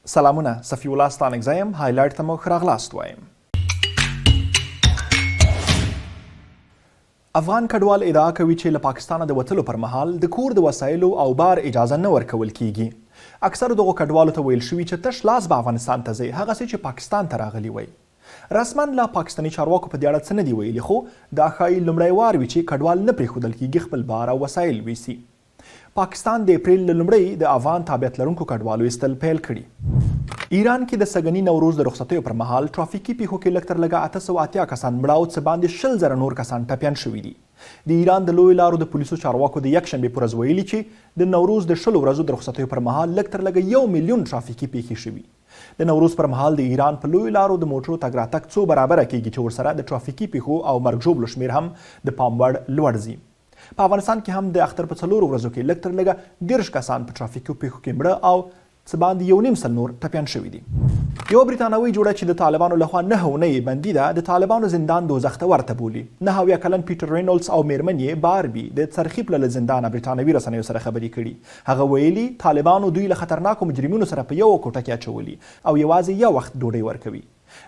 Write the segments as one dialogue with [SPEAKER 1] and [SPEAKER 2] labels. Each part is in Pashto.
[SPEAKER 1] سلامونه، صفي الله ستانک زایم، هایلایټ ته مو ښه راغلاست وایم. افغان کډوال ادعا کوي چې له پاکستانه د وتلو پر مهال د کور د وسایلو او بار اجازه نه ورکول کیږي. اکثر دغو کډوالو ته ویل شوي چې تش لاس به افغانستان ته ځئ، هغسې چې پاکستان ته راغلي وئ. رسما لا پاکستاني چارواکو په دې اړه څه نه دي ویلي، خو دا ښایي لومړی وار وي چې کډوال نه پرېښودل کیږي خپل بار او وسایل ویسي. پاکستان د اپریل له لومړۍ د افغان تابعیت لرونکو کډوالو ایستل پیل کړي. ایران کې د سږنی نوروز د رخصتیو پر مهال ټرافیکي پېښو کې لږ تر لږه 880 کسان مړه او څه باندې 20,000 نور کسان ټپیان شوي دي. د ایران د لویو لارو د پولیسو چارواکو د یکشنبې په ورځ ویلي چې د نوروز د 20 ورځو د رخصتیو پر مهال لږ تر لږه 1 میلیون ټرافیکي پیښې شوي. د نوروز پر مهال د ایران په لویو لارو د موټرو تګ راتګ څو برابره کیږي چې ورسره د ټرافیکي پیښو او مرګ ژوبلو شمیر هم د پام وړ لوړ ځي. په افغانستان کې هم د اختر په 4 ورځو کې لږ تر لږه 10 کسان په ټرافیکي پیښو کې مړه او څه باندې 1.5 نور ټپیان شوي دي. یو بريټانوۍ جوړه چې د طالبانو لخوا 9 اونۍ بندي ده، د طالبانو زندان دوزخ ته ورته بولي. 9 کلن نولس او میرمن یې باربي د څرخي پله له زندانه بريټانوي رسنیو سره خبرې کړي. هغه ویلي طالبانو دوی له خطرناکو مجرمینو سره په یو کوټه کې اچولي او یوازې یو وخت ډوډۍ ورکوي.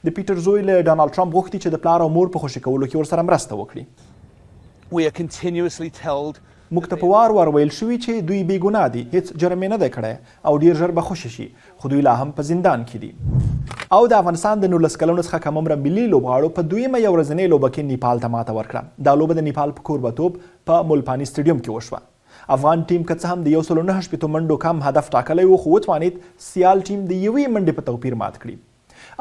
[SPEAKER 1] د پیټر زوی له ډانالډ ټرمپ غوښتي چې د پلار او مور په خوشي کولو کې ورسره مرسته وکړي. موږ ته په وار ویل شوي چې دوی بې ګناه دي، هیڅ جرم یې نه دی کړی او ډیر ژر به خوشي شي، خو دوی لا هم په زندان کې دي. او د افغانستان د 19 کلونو څخه کم عمره ملي لوبغاړو په دویمه یو ورځنۍ لوبه کې نیپال ته ماته ورکړه. دا لوبه د نیپال په کوربتوب په ملپاني سټیډیوم کې وشوه. افغان ټیم که څه هم د 109 منډو کم هدف ټاکلی و، خو وتوانید سیال ټیم د یوې منډې په توپیر مات کړي.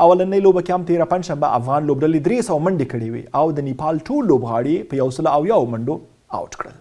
[SPEAKER 1] اولنۍ لوبه کې هم 13 پنجشنبه افغان لوبډلې 300 منډې کړې وې او د نیپال ټول لوبغاړي په 100 منډو آوټ کړل.